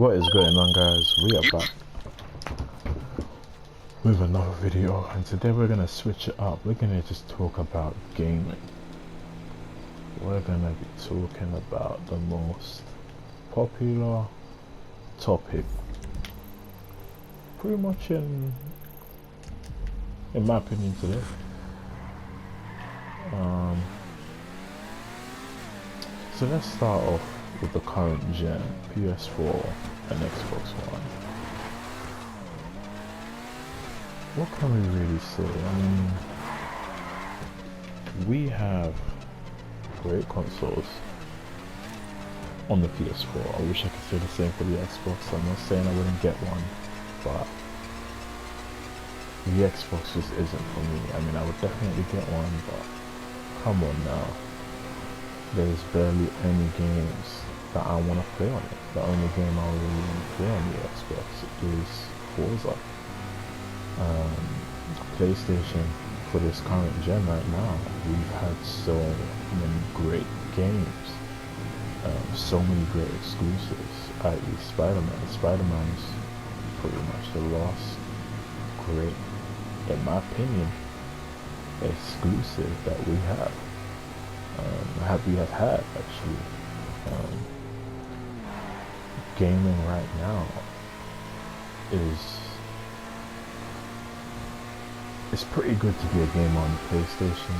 What is going on, guys? We are back with another video, and today we're gonna switch it up. We're gonna just talk about gaming. We're gonna be talking about the most popular topic pretty much in my opinion today. So let's start off with the current gen, PS4 and Xbox One. What can we really say? I mean, we have great consoles on the PS4. I wish I could say the same for the Xbox. I'm not saying I wouldn't get one, but the Xbox just isn't for me. I mean, I would definitely get one, but come on now. There's barely any games that I want to play on it. The only game I really want to play on the Xbox is Forza. PlayStation, for this current gen right now, we've had so many great games, so many great exclusives, i.e. Spider-Man. Spider-Man is pretty much the last great, in my opinion, exclusive that we have. We have had actually. Gaming right now it's pretty good to be a gamer on the PlayStation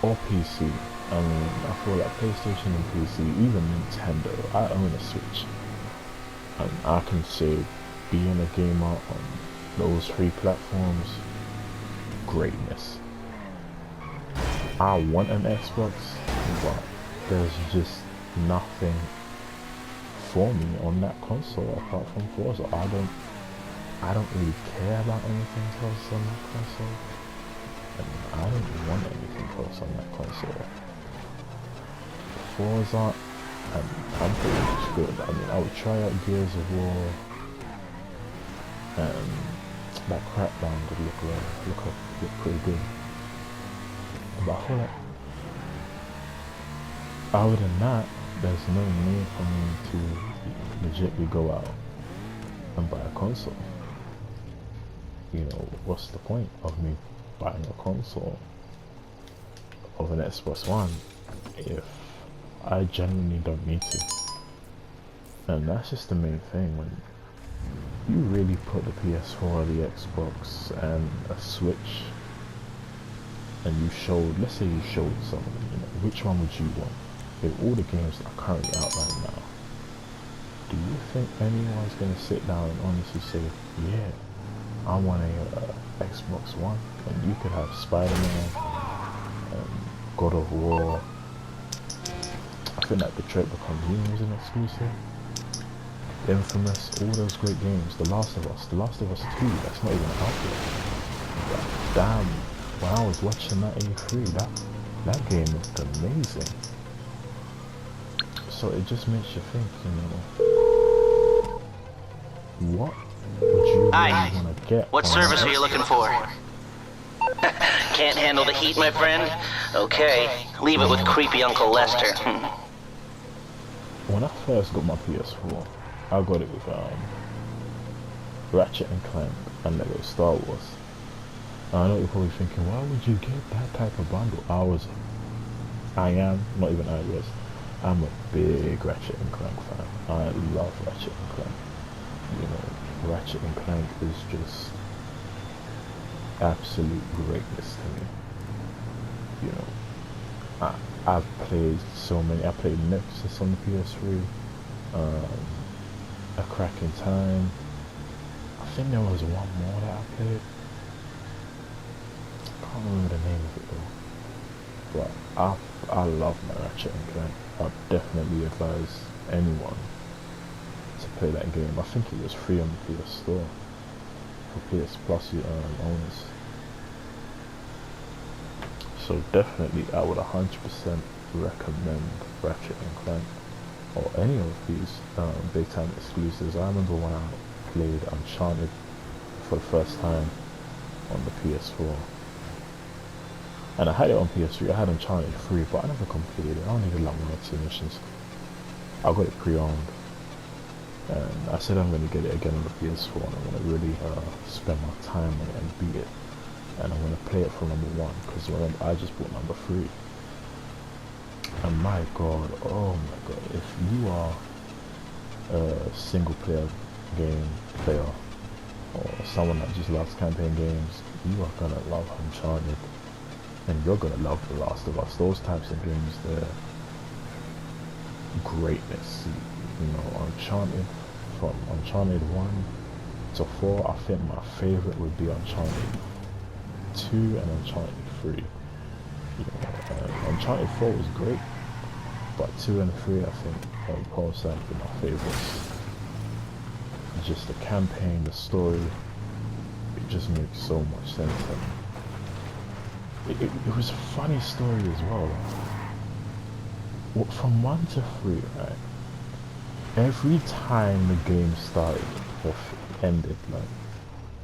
or PC. I mean, I feel like PlayStation and PC, even Nintendo. I own a Switch, and I can say being a gamer on those three platforms, greatness. I want an Xbox, but there's just nothing for me on that console apart from Forza. I don't really care about anything else on that console, and I don't want anything else on that console. Forza, I'm pretty much good. I mean, I would try out Gears of War, and that Crackdown would look pretty good. But I feel like, other than that, there's no need for me to legitly go out and buy a console. You know, what's the point of me buying a console of an Xbox One if I genuinely don't need to? And that's just the main thing. When you really put the PS4, the Xbox, and a Switch, and you showed, let's say you showed someone, you know, which one would you want? With all the games that are currently out right now, do you think anyone's going to sit down and honestly say, yeah, I want a Xbox One, and you could have Spider-Man, God of War. I think that Detroit Become Human is an exclusive. Infamous, all those great games. The Last of Us 2, that's not even out yet. But damn, when I was watching that E3, that game looked amazing. So it just makes you think, you know, what would you really want to get? What service are you looking for? Can't handle the heat, my friend? Okay, leave it with creepy Uncle Lester. When I first got my PS4, I got it with Ratchet and Clank and Lego Star Wars. Now, I know you're probably thinking, why would you get that type of bundle? I'm a big Ratchet and Clank fan. I love Ratchet and Clank. You know, Ratchet and Clank is just absolute greatness to me. You know, I've played so many. I played Nexus on the PS3, A Crack in Time. I think there was one more that I played. I can't remember the name of it though. But I love my Ratchet and Clank. I'd definitely advise anyone to play that game. I think it was free on the PS Store. For PS Plus owners. So definitely I would 100% recommend Ratchet and Clank or any of these big time exclusives. I remember when I played Uncharted for the first time on the PS4. And I had it on PS3, I had Uncharted 3, but I never completed it. I only did like 1 or 2 missions. I got it pre-owned. And I said I'm going to get it again on the PS4, and I'm going to really spend my time on it and beat it. And I'm going to play it for number 1, because remember, I just bought number 3. And my god, oh my god, if you are a single player game player, or someone that just loves campaign games, you are going to love Uncharted. And you're going to love The Last of Us. Those types of games, they're greatness. You know, Uncharted, from Uncharted 1 to 4, I think my favorite would be Uncharted 2 and Uncharted 3. You know, Uncharted 4 was great, but 2 and 3 I think on both sides were my favorites. Just the campaign, the story, it just makes so much sense. And it was a funny story as well. From 1 to 3, right? Every time the game started or ended, like,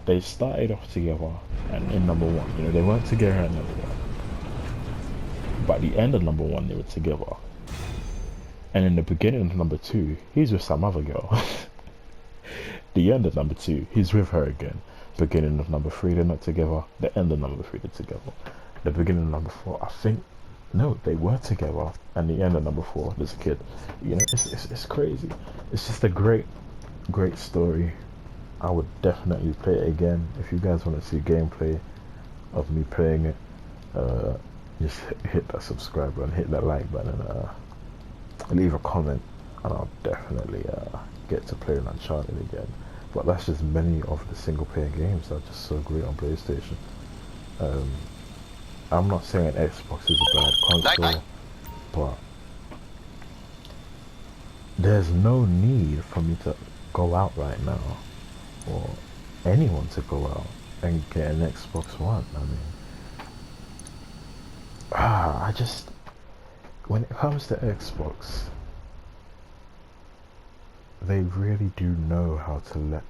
they started off together and in number 1, you know, they weren't together at number 1. By the end of number 1, they were together. And in the beginning of number 2, he's with some other girl. The end of number 2, he's with her again. Beginning of number 3, they're not together. The end of number 3, they're together. The beginning of number 4, I think, no, they were together, and the end of number 4, there's a kid. You know, it's crazy. It's just a great story. I would definitely play it again. If you guys want to see gameplay of me playing it, just hit that subscribe button, hit that like button, and leave a comment, and I'll definitely get to play Uncharted again. But that's just many of the single player games that are just so great on PlayStation. I'm not saying Xbox is a bad console, but there's no need for me to go out right now, or anyone to go out and get an Xbox One. I mean, I just, when it comes to Xbox, they really do know how to let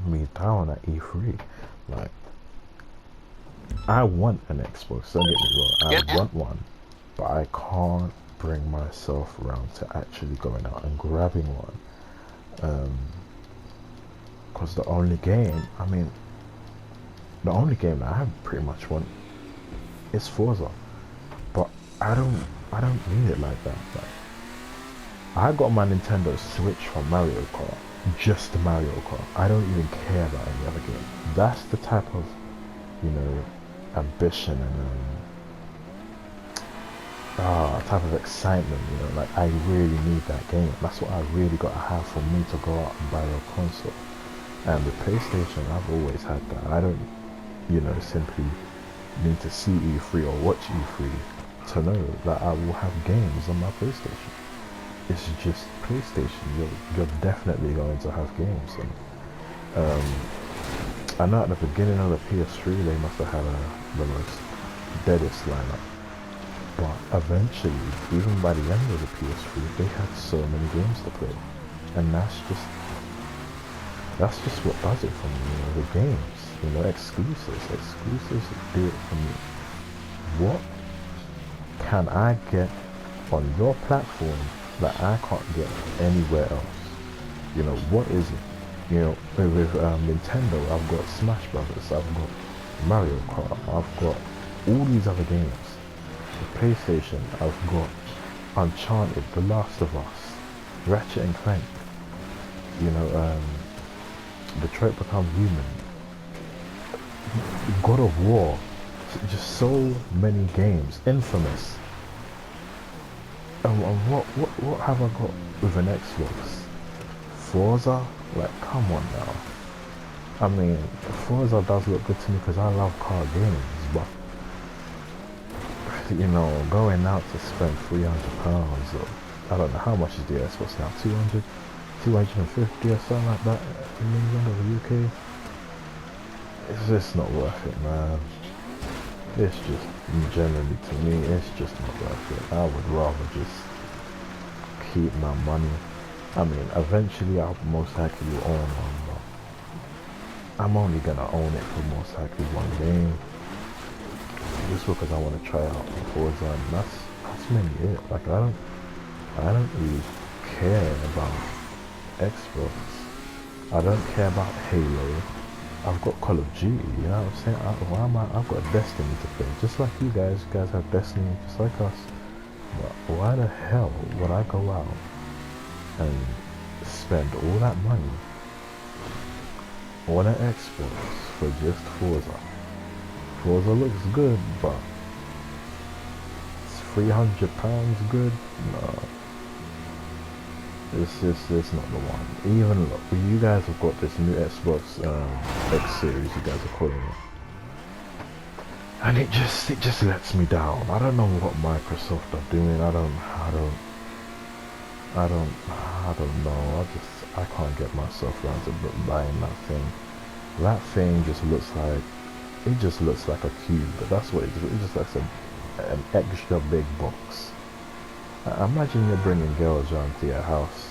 me down at E3. Like, I want an Xbox, don't get me wrong, I want one, but I can't bring myself around to actually going out and grabbing one. Because the only game that I pretty much want is Forza. But I don't need it like that. Like, I got my Nintendo Switch for Mario Kart, just Mario Kart. I don't even care about any other game. That's the type of, you know, ambition and type of excitement, you know, like I really need that game. That's what I really got to have for me to go out and buy a console. And with PlayStation, I've always had that. I don't, you know, simply need to see E3 or watch E3 to know that I will have games on my PlayStation. It's just PlayStation. You're definitely going to have games. And I know at the beginning of the PS3 they must have had the most deadest lineup, but eventually, even by the end of the PS3, they had so many games to play, and that's just what does it for me. You know, the games, you know, exclusives do it for me. What can I get on your platform that I can't get anywhere else? You know, what is it? You know, with Nintendo, I've got Smash Brothers, I've got Mario Kart, I've got all these other games. The PlayStation, I've got Uncharted, The Last of Us, Ratchet and Clank, you know, Detroit Become Human, God of War, just so many games, Infamous. And what have I got with an Xbox? Forza? Like, come on now. I mean, Forza does look good to me because I love car games, but, you know, going out to spend £300, or I don't know how much is the Xbox now, 200, 250 or something like that in England or the UK, it's just not worth it, man. It's just, generally to me, it's just not worth it. I would rather just keep my money. I mean, eventually I'll most likely own one, but I'm only gonna own it for most likely one game, just because I want to try out Forza, and that's mainly it. Like, I don't really care about Xbox. I don't care about Halo. I've got Call of Duty, you know what I'm saying? I've got Destiny to play, just like you guys. You guys have Destiny, just like us. But why the hell would I go out and spend all that money on an Xbox for just Forza? Forza looks good, but it's £300 good? No. It's not the one. Even look, you guys have got this new Xbox X series, you guys are calling it, and it just lets me down. I don't know what Microsoft are doing. I don't know. I can't get myself around to buying that thing. That thing just looks like a cube, but that's what it is. It just looks like an extra big box. Imagine you're bringing girls around to your house,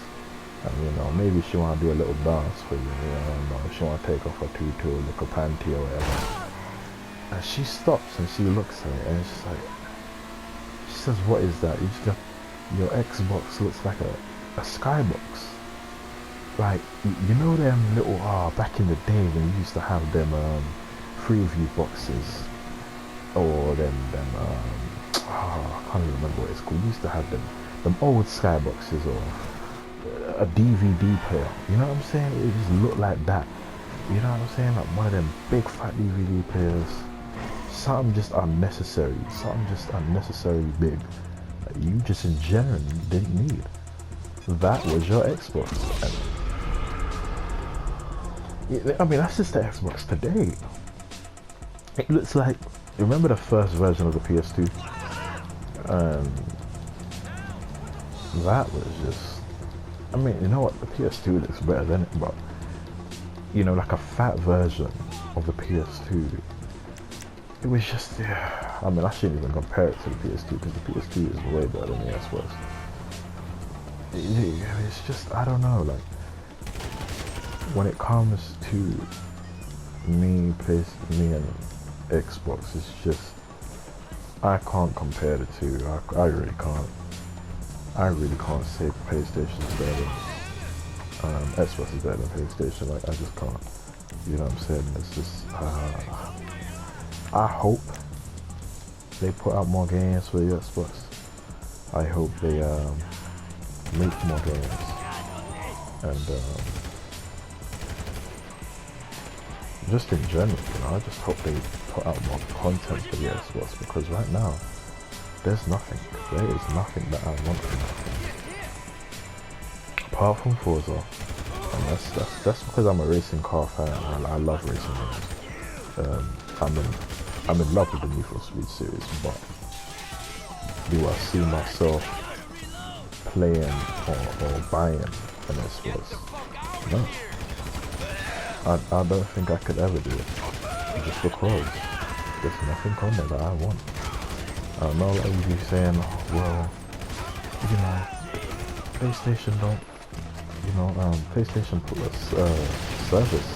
and you know, maybe she want to do a little dance for you, I don't know, she want to take off her tutu, a little panty or whatever, and she stops and she looks at it and she's like, she says, what is that? You just got, your Xbox looks like a skybox. Like, you know them little, back in the day when you used to have them Freeview boxes, or them I can't even remember what it's called. We used to have them old skyboxes, or a DVD player. You know what I'm saying? It just looked like that. You know what I'm saying? Like one of them big fat DVD players. Something just unnecessary. Something just unnecessarily big. Like you just in general didn't need. That was your Xbox. And I mean, that's just the Xbox today. It looks like, remember the first version of the PS2? That was just, I mean, you know what, the PS2 looks better than it, but you know, like a fat version of the PS2, it was just, yeah, I mean, I shouldn't even compare it to the PS2 because the PS2 is way better than the Xbox. It's just, I don't know, like when it comes to me and Xbox, it's just, I can't compare the two. I really can't. I really can't say PlayStation is better than Xbox is better than PlayStation. Like I just can't. You know what I'm saying? It's just I hope they put out more games for the Xbox. I hope they make more games, and just in general, you know, I just hope they put out more content for the Xbox, because right now there's nothing. There is nothing that I want from that, apart from Forza, and that's because I'm a racing car fan. I love racing games. I'm in love with the Need for Speed series, but do I see myself playing or buying an Xbox? No. I don't think I could ever do it, just because there's nothing on there that I want. I know that you be saying, oh, well, you know, PlayStation don't, you know, PlayStation service,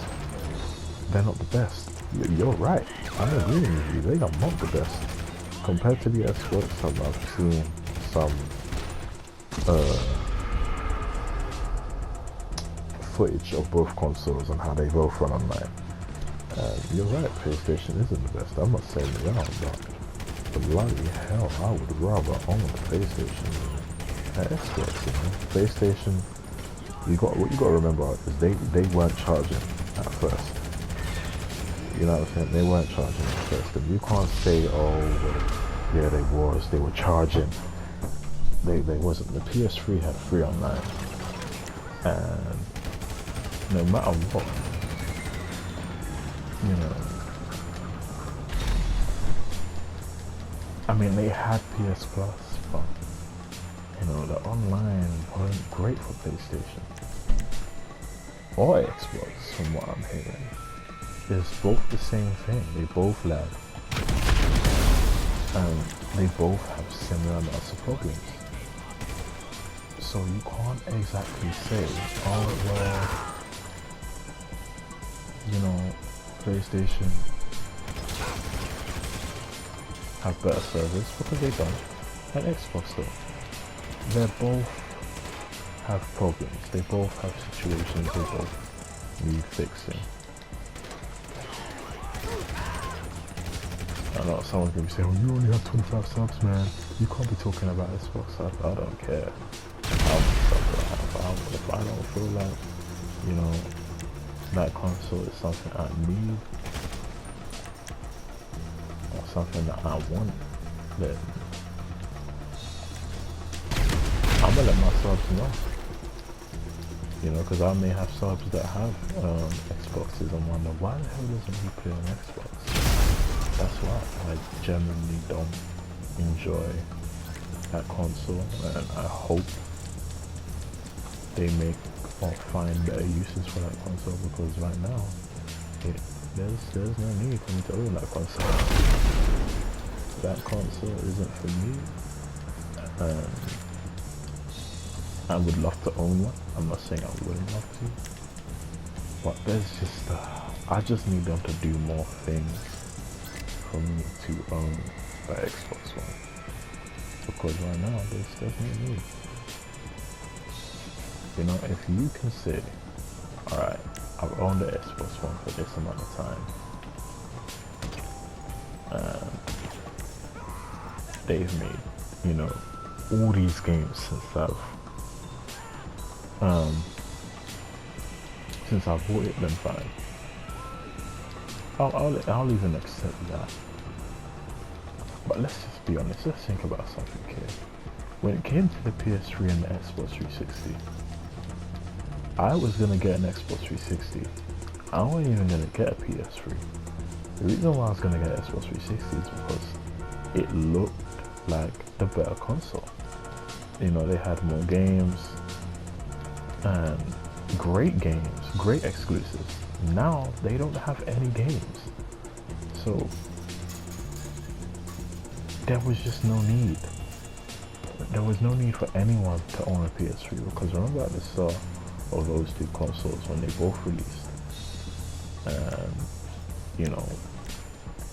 they're not the best. You're right, I'm agreeing with you, they are not the best. Compared to the Xbox, I've seen some footage of both consoles and how they both run online. You're right, PlayStation isn't the best. I'm not saying they are, but bloody hell, I would rather own a PlayStation than an Xbox. You know? PlayStation, what you got to remember is they weren't charging at first. You know what I'm saying? They weren't charging at first, and you can't say, oh, well, yeah, they were charging. They wasn't. The PS3 had free online, and no matter what, you know, I mean, they had PS Plus, but you know, the online weren't great for PlayStation or Xbox, from what I'm hearing. It's both the same thing. They both lag, and they both have similar amounts of problems. So you can't exactly say, oh well, you know, PlayStation have better service, because they don't, and Xbox though. They both have problems. They both have situations they both need fixing. I know someone's gonna be saying, oh, you only have 25 subs, man. You can't be talking about Xbox subs. I don't care how many subs I have. If I don't feel like, you know, that console is something I need or something that I want, then I'm gonna let my subs know. You know, because I may have subs that have Xboxes and wonder why the hell doesn't he play on Xbox? That's why I genuinely don't enjoy that console, and I hope they make or find better uses for that console, because right now there's no need for me to own that console. That console isn't for me. I would love to own one. I'm not saying I wouldn't love to, but there's just I just need them to do more things for me to own the Xbox One, because right now there's no need. You know, if you can say, alright, I've owned the Xbox One for this amount of time, and they've made, you know, all these games since I bought it, then fine. I'll even accept that. But let's just be honest, let's think about something here. When it came to the PS3 and the Xbox 360, I was gonna get an Xbox 360. I wasn't even gonna get a PS3. The reason why I was gonna get an Xbox 360 is because it looked like the better console. You know, they had more games and great games, great exclusives. Now they don't have any games, so there was just no need. There was no need for anyone to own a PS3, because remember at the start of those two consoles when they both released, and you know,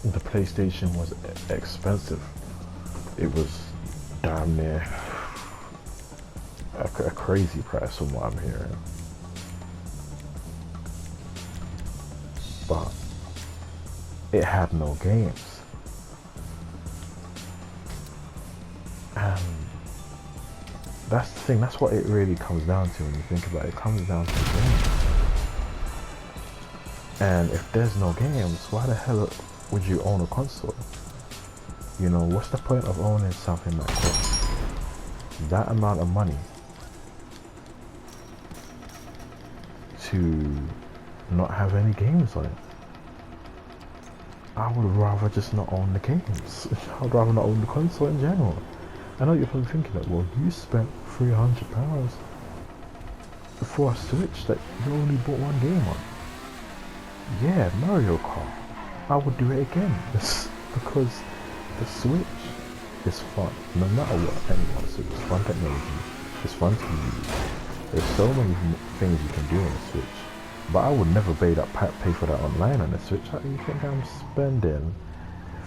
the PlayStation was expensive. It was damn near a crazy price from what I'm hearing. But it had no games. And that's the thing, that's what it really comes down to when you think about it. It comes down to games. And if there's no games, why the hell would you own a console? You know, what's the point of owning something like this? That amount of money to not have any games on it. I would rather just not own the games. I'd rather not own the console in general. I know you're probably thinking that, well, you spent £300 for a Switch that you only bought one game on. Yeah, Mario Kart. I would do it again. Because the Switch is fun. No matter what anyone says, it's fun technology. It's fun to use. There's so many things you can do on a Switch. But I would never pay for that online on the Switch. How do you think I'm spending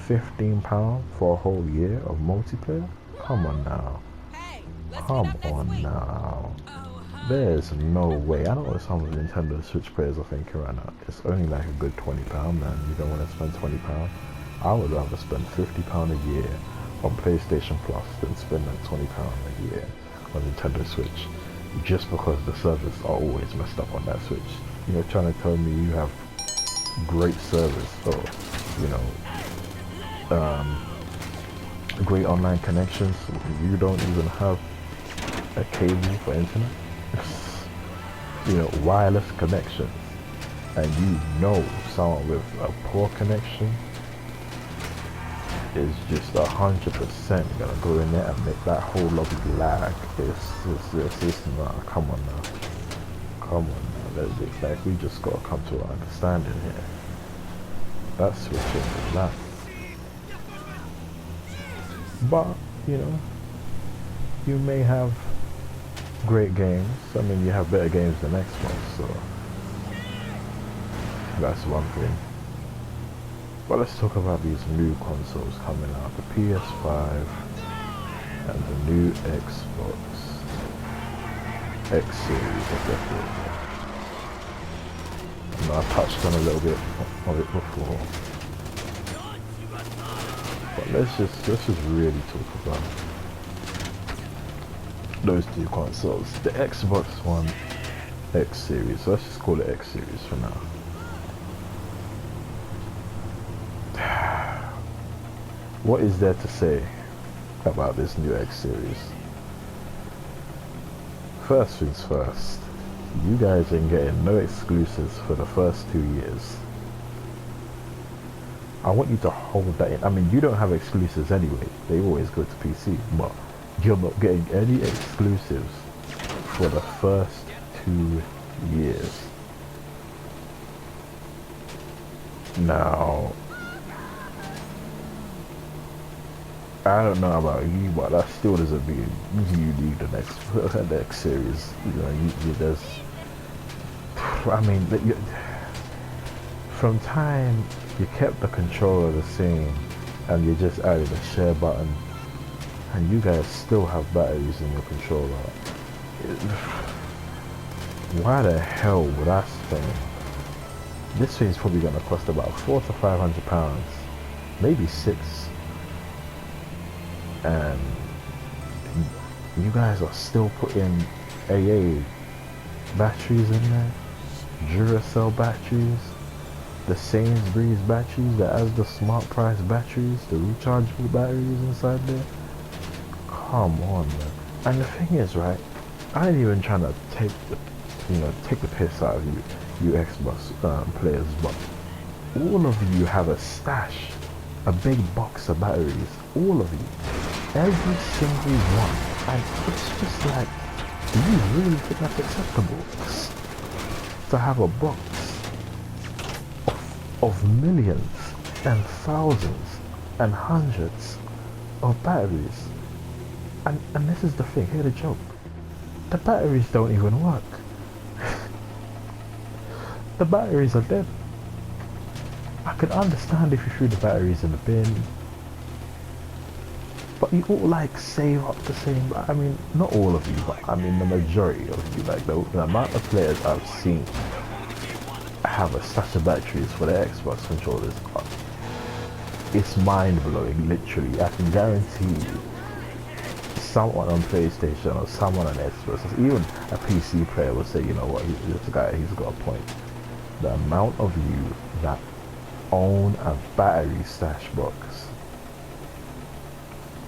£15 for a whole year of multiplayer? Come on now. Come on now. There's no way. I know what some of the Nintendo Switch players are thinking right now. It's only like a good £20, man. You don't want to spend £20. I would rather spend £50 a year on PlayStation Plus than spend like £20 a year on Nintendo Switch. Just because the servers are always messed up on that Switch. You know, trying to tell me you have great service or, you know, great online connections. You don't even have a cable for internet. You know, wireless connections. And you know someone with a poor connection is just 100% gonna go in there and make that whole lobby lag. It's not, come on now. Come on now. Like, we just gotta come to an understanding here. That's switching is that. But, you know, you may have great games. I mean, you have better games than Xbox, so that's one thing. But let's talk about these new consoles coming out. The PS5 and the new Xbox. X series of definitely. You know, I touched on a little bit of it before, but let's just really talk about those two consoles. The Xbox One X series. So let's just call it X series for now. What is there to say about this new X series? First things first, you guys ain't getting no exclusives for the first 2 years. I want you to hold that in. I mean, you don't have exclusives anyway. They always go to PC, but you're not getting any exclusives for the first 2 years. Now, I don't know about you, but that still doesn't mean you need the next series. You know, there's, I mean, from time you kept the controller the same, and you just added a share button, and you guys still have batteries in your controller. Why the hell would I spend? This thing's probably gonna cost about £400 to £500, maybe £6. And you guys are still putting AA batteries in there, Duracell batteries, the Sainsbury's batteries that has the smart price batteries, the rechargeable batteries inside there. Come on, man. And the thing is, right, I ain't even trying to take the piss out of you Xbox players, but all of you have a stash, a big box of batteries, all of you. Every single one. And it's just like, do you really think that's acceptable? To have a box of millions and thousands and hundreds of batteries. And this is the thing, here's the joke. The batteries don't even work. The batteries are dead. I could understand if you threw the batteries in the bin, but you all like save up the same. I mean, not all of you, but I mean the majority of you. Like the amount of players I've seen have a stash of batteries for their Xbox controllers, it's mind blowing. Literally, I can guarantee you, someone on PlayStation or someone on Xbox, even a PC player will say, you know what, this guy, he's got a point. The amount of you that own a battery stash box,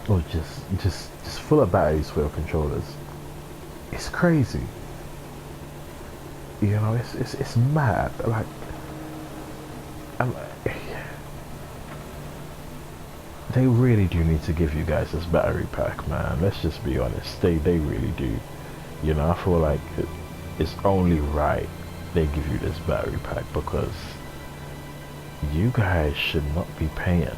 or just full of batteries for your controllers, it's crazy. You know, it's mad. Like, they really do need to give you guys this battery pack, man. Let's just be honest. They really do. You know, I feel like it's only right they give you this battery pack, because you guys should not be paying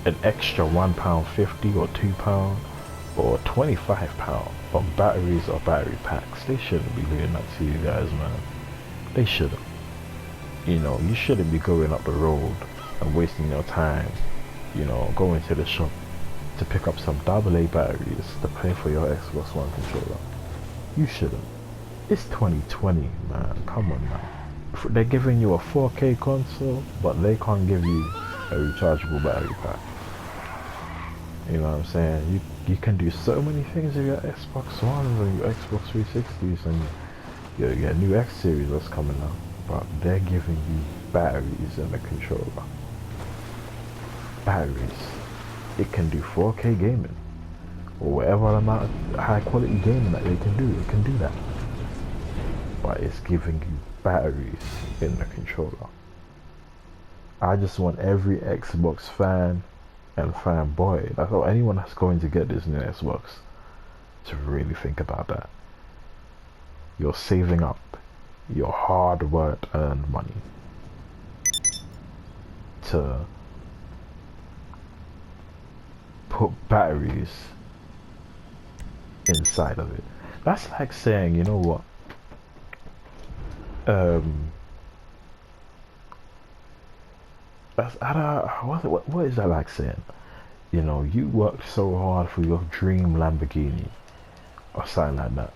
an extra £1.50 or £2 or £25 on batteries or battery packs. They shouldn't be doing that to you guys, man. They shouldn't. You know, you shouldn't be going up the road and wasting your time, you know, going to the shop to pick up some AA batteries to pay for your Xbox One controller. You shouldn't. It's 2020, man. Come on now. They're giving you a 4K console, but they can't give you a rechargeable battery pack. You know what I'm saying? You can do so many things with your Xbox Ones and your Xbox 360s and your new X series that's coming out, but they're giving you batteries in the controller. Batteries. It can do 4K gaming, or whatever amount of high quality gaming that they can do. It can do that, but it's giving you batteries in the controller. I just want every Xbox fan and fanboy, that's all, anyone that's going to get this new Xbox, to really think about that. You're saving up your hard work earned money to put batteries inside of it. That's like saying, you know what, what is that like saying? You know, you worked so hard for your dream Lamborghini or something like that,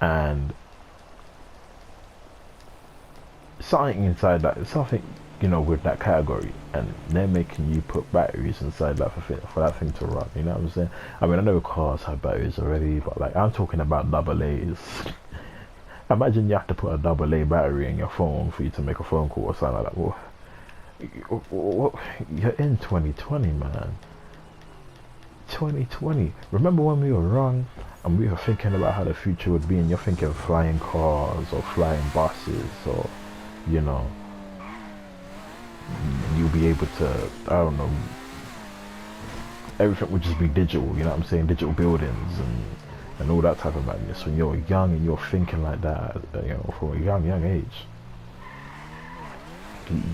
and something inside that, something, you know, with that category, and they're making you put batteries inside that for that thing to run. You know what I'm saying? I mean, I know cars have batteries already, but like I'm talking about double A's. Imagine you have to put a double A battery in your phone for you to make a phone call or something like that. Well, you're in 2020, man. 2020. Remember when we were young and we were thinking about how the future would be, and you're thinking flying cars or flying buses, or, you know, you'll be able to, I don't know, everything would just be digital, you know what I'm saying? Digital buildings and all that type of madness. When you're young and you're thinking like that, you know, from a young age,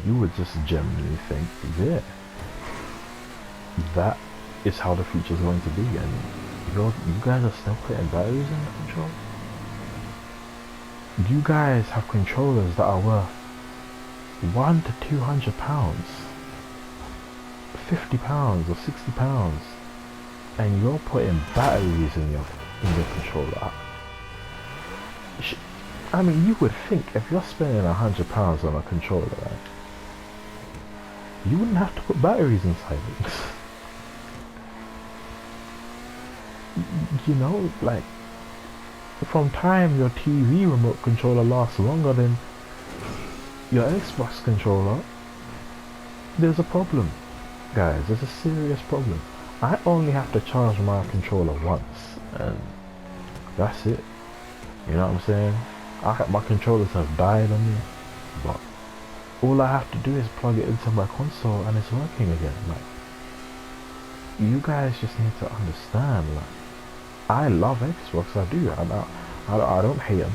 you would just genuinely think, yeah, that is how the future is going to be. And you guys are still putting batteries in the control. You guys have controllers that are worth £100 to £200, £50 or £60, and you're putting batteries in your controller. I mean, you would think if you're spending £100 on a controller, right, you wouldn't have to put batteries inside it. You know, like, from time your TV remote controller lasts longer than your Xbox controller, there's a problem, guys. There's a serious problem. I only have to charge my controller once, and that's it. You know what I'm saying? My controllers have died on me, but all I have to do is plug it into my console and it's working again. Like, you guys just need to understand, like, I love Xbox, I do. I don't hate them.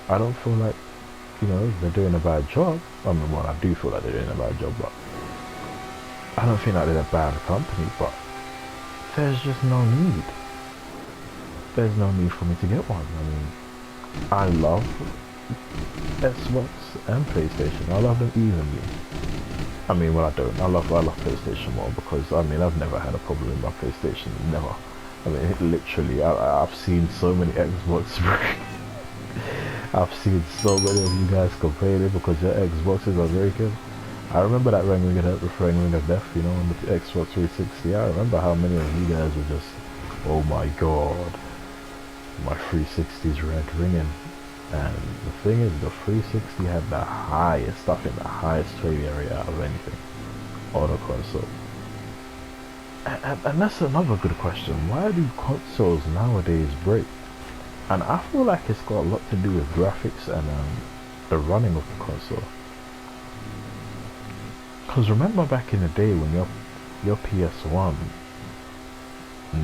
I don't feel like, you know, they're doing a bad job. I mean, well, I do feel like they're doing a bad job, but I don't think that they're a bad company. But there's just no need. There's no need for me to get one. I mean, I love Xbox and PlayStation. I love them evenly. I mean, well, I don't. I love PlayStation more because, I mean, I've never had a problem with my PlayStation. Never. I mean, literally, I've seen so many Xbox break. I've seen so many of you guys complaining because your Xboxes are breaking. I remember that ring of death, you know, on the Xbox 360. I remember how many of you guys were just, oh my god, my 360's ringing. And the thing is, the 360 had the highest, I think the highest failure rate out of anything on a console. And that's another good question. Why do consoles nowadays break? And I feel like it's got a lot to do with graphics and the running of the console. Because remember back in the day when your PS1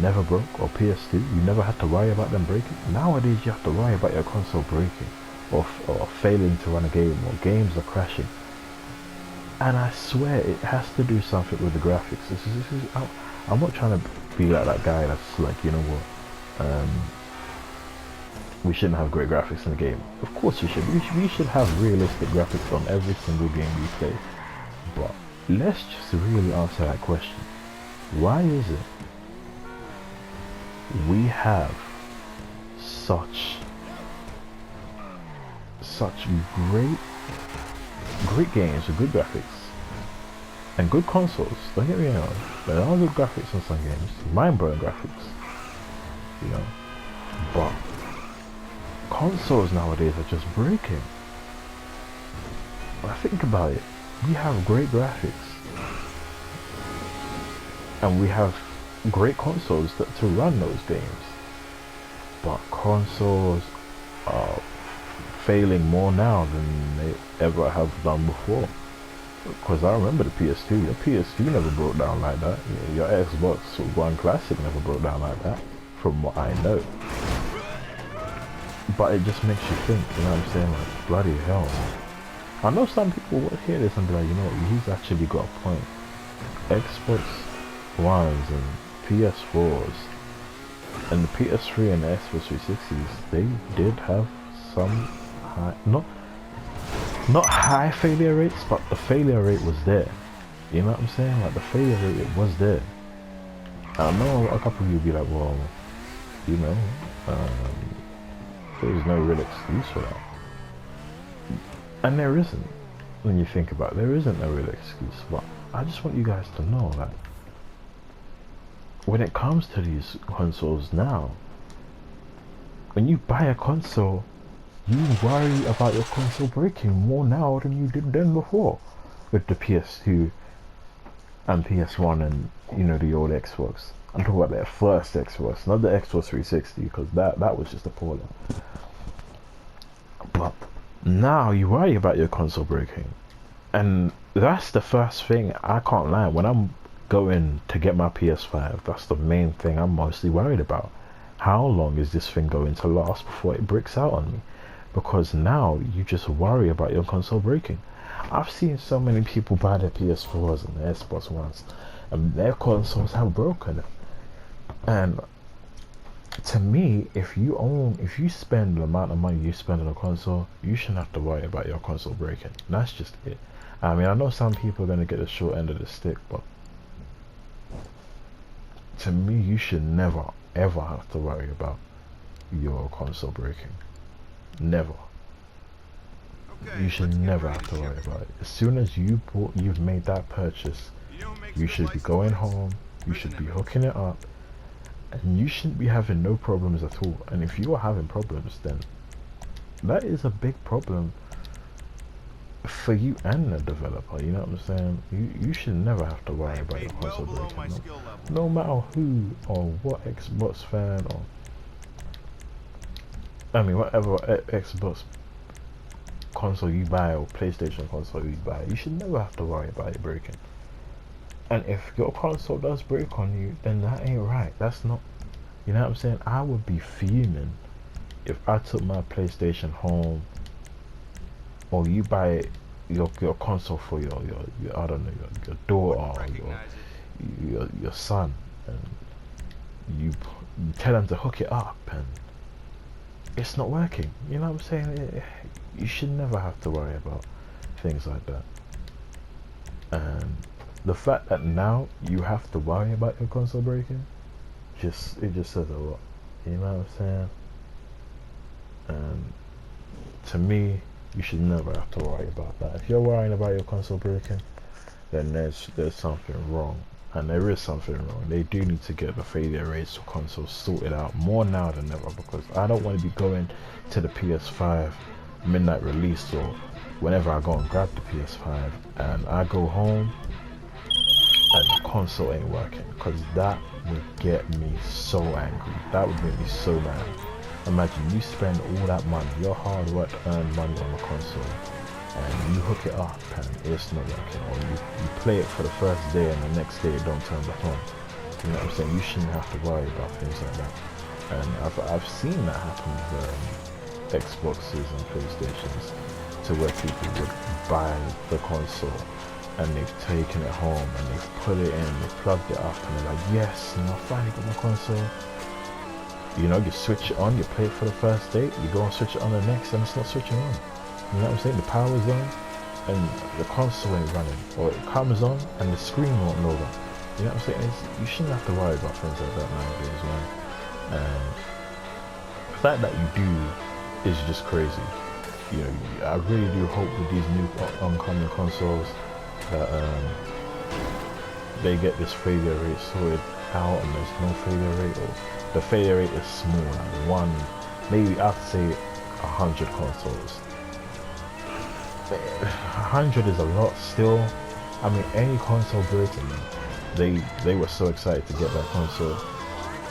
never broke, or PS2, you never had to worry about them breaking. Nowadays you have to worry about your console breaking or failing to run a game, or games are crashing. And I swear it has to do something with the graphics. I'm not trying to be like that guy that's like, you know what, we shouldn't have great graphics in the game. Of course we should. We should have realistic graphics on every single game we play. But let's just really answer that question. Why is it we have such great games with good graphics and good consoles? Don't get me wrong, there are good graphics on some games, mind-blowing graphics, you know, but consoles nowadays are just breaking. When I think about it, we have great graphics and we have great consoles to run those games, but consoles are failing more now than they ever have done before. Because I remember the PS2, your PS2 never broke down like that. Your Xbox One Classic never broke down like that, from what I know. But it just makes you think, you know what I'm saying, like, bloody hell, man. I know some people will hear this and be like, you know what, he's actually got a point. Xbox Ones and PS4s and the PS3 and the Xbox 360s, they did have some high, not high failure rates, but the failure rate was there. You know what I'm saying? Like, the failure rate, it was there. I know a couple of you be like, well, you know, There's no real excuse for that. And there isn't. When you think about it, there isn't a real excuse. But I just want you guys to know that when it comes to these consoles now, when you buy a console, you worry about your console breaking more now than you did then before. With the PS2 and PS1 and, you know, the old Xbox. I'm talking about their first Xbox, not the Xbox 360, because that was just appalling. But now you worry about your console breaking. And that's the first thing, I can't lie, when I'm going to get my PS5, that's the main thing I'm mostly worried about. How long is this thing going to last before it breaks out on me? Because now you just worry about your console breaking. I've seen so many people buy their PS4s and their Xbox Ones and their consoles have broken. And to me, if you spend the amount of money you spend on a console, you shouldn't have to worry about your console breaking. And that's just it. I mean, I know some people are going to get the short end of the stick, but to me, you should never ever have to worry about your console breaking. Never. Okay, you should never have to worry about it. As soon as you've made that purchase, you should be going home, you should be hooking it up, and you shouldn't be having no problems at all. And if you are having problems, then that is a big problem for you and the developer. You know what I'm saying? You should never have to worry about your console breaking. No matter who or what Xbox fan or I mean whatever Xbox console you buy or PlayStation console you buy, you should never have to worry about it breaking. And if your console does break on you, then that ain't right. That's not, you know what I'm saying? I would be fuming if I took my PlayStation home, or you buy your console for your I don't know, your daughter or your son, and you tell them to hook it up and it's not working. You know what I'm saying? You should never have to worry about things like that. And the fact that now you have to worry about your console breaking, it just says a lot. You know what I'm saying? And to me, you should never have to worry about that. If you're worrying about your console breaking, then there's something wrong. And there is something wrong. They do need to get the failure rates for consoles sorted out more now than ever, because I don't want to be going to the PS5 midnight release or whenever I go and grab the PS5 and I go home and the console ain't working, because that would get me so angry. That would make me so mad. Imagine you spend all that money, your hard work earned money on a console, and you hook it up and it's not working, or you play it for the first day and the next day it don't turn back on. You know what I'm saying? You shouldn't have to worry about things like that. And I've seen that happen with Xboxes and PlayStations, to where people would buy the console and they've taken it home and they've put it in, they plugged it up and they're like, yes, I finally got my console. You know, you switch it on, you play it for the first day, you go and switch it on the next and it's not switching on. You know what I'm saying? The power's on and the console ain't running, or it comes on and the screen won't load up. You know what I'm saying? You shouldn't have to worry about things like that nowadays, man. And the fact that you do is just crazy. You know, I really do hope with these new oncoming consoles that they get this failure rate sorted out and there's no failure rate, or the failure rate is small, like one, maybe I'd say 100 consoles. 100 is a lot still. I mean, any console breaking, they were so excited to get that console,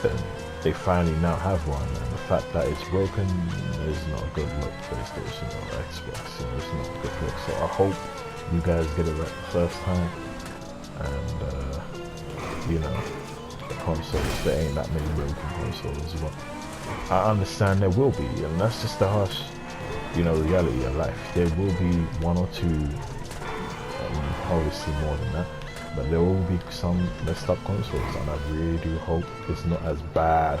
and they finally now have one, and the fact that it's broken is not a good look. PlayStation or Xbox, it's not a good look. So I hope you guys get it right the first time, and you know, the consoles, there ain't that many broken consoles, but I understand there will be, and that's just the harsh, you know, reality of life. There will be one or two, obviously more than that, but there will be some messed up consoles, and I really do hope it's not as bad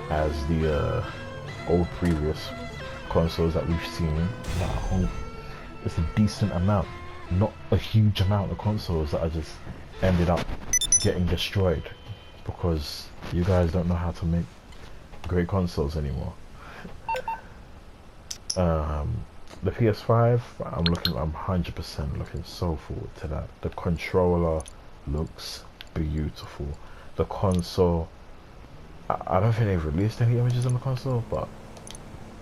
as the old previous consoles that we've seen. But I hope it's a decent amount, not a huge amount of consoles that are just ended up getting destroyed because you guys don't know how to make great consoles anymore. The PS5, I'm 100% looking so forward to that. The controller looks beautiful. The console, I don't think they've released any images on the console, but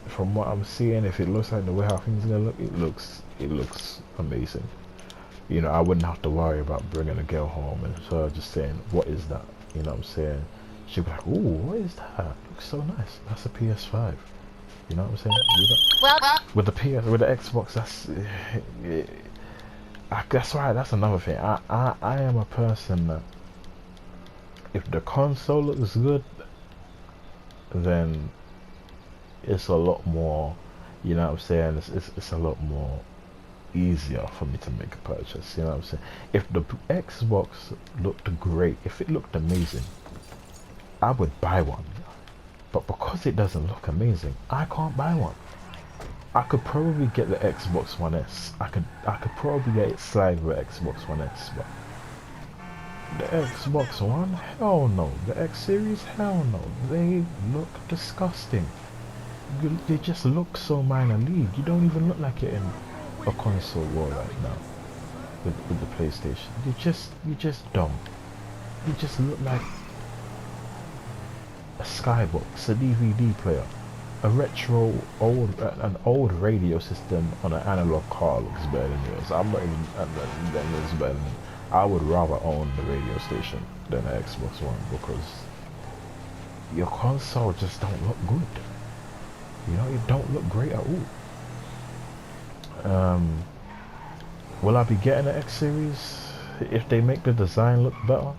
from what I'm seeing, if it looks like the way how things are gonna look, it looks amazing. You know, I wouldn't have to worry about bringing a girl home and her just saying, "What is that?" You know what I'm saying? She'd be like, "Ooh, what is that? Looks so nice. That's a PS5." You know what I'm saying? With the Xbox, that's right. That's another thing. I am a person that if the console looks good, then it's a lot more. You know what I'm saying? It's a lot more easier for me to make a purchase. You know what I'm saying? If the Xbox looked great, if it looked amazing, I would buy one. But because it doesn't look amazing, I can't buy one. I could probably get the Xbox One S. I could probably get it slide with Xbox One S, but the Xbox One, hell no. The X Series, hell no. They look disgusting. They just look so minor league. You don't even look like you're in a console war right now with the PlayStation. You just don't. You just look like a skybox, a DVD player, an old radio system on an analog car looks better than yours. I'm not even that looks better than me. I would rather own the radio station than an Xbox One because your console just don't look good. You know, it don't look great at all. Will I be getting an X Series if they make the design look better?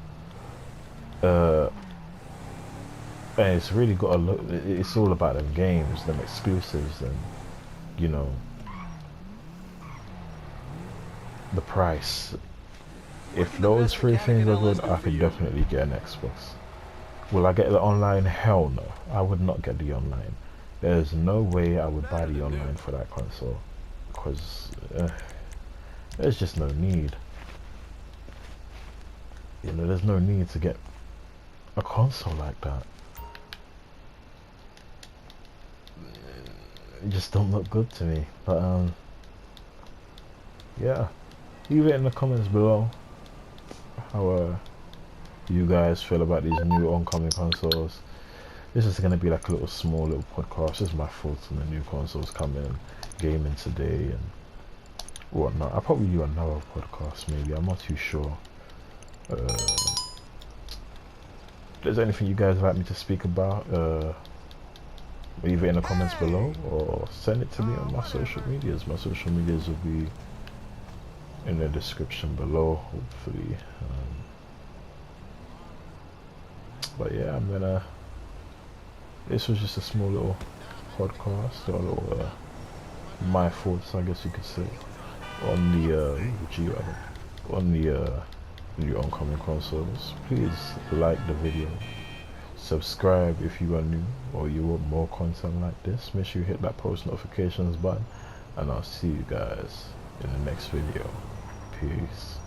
And it's really got to look. It's all about them games, them exclusives, and you know the price. If those three things are good, I could definitely get an Xbox. Will I get the online? Hell no. I would not get the online. There's no way I would buy the online for that console because there's just no need. You know, there's no need to get a console like that. It just don't look good to me. But yeah, leave it in the comments below how you guys feel about these new oncoming consoles. This is gonna be like a small little podcast. This is my thoughts on the new consoles coming, gaming today and whatnot. I'll probably do another podcast maybe. I'm not too sure. If there's anything you guys like me to speak about, leave it in the comments below or send it to me on my social medias. My social medias will be in the description below, hopefully. But yeah, this was just a small little podcast, or a little, my thoughts, I guess you could say, on the new oncoming consoles. Please like the video, subscribe if you are new or you want more content like this. Make sure you hit that post notifications button, and I'll see you guys in the next video. Peace.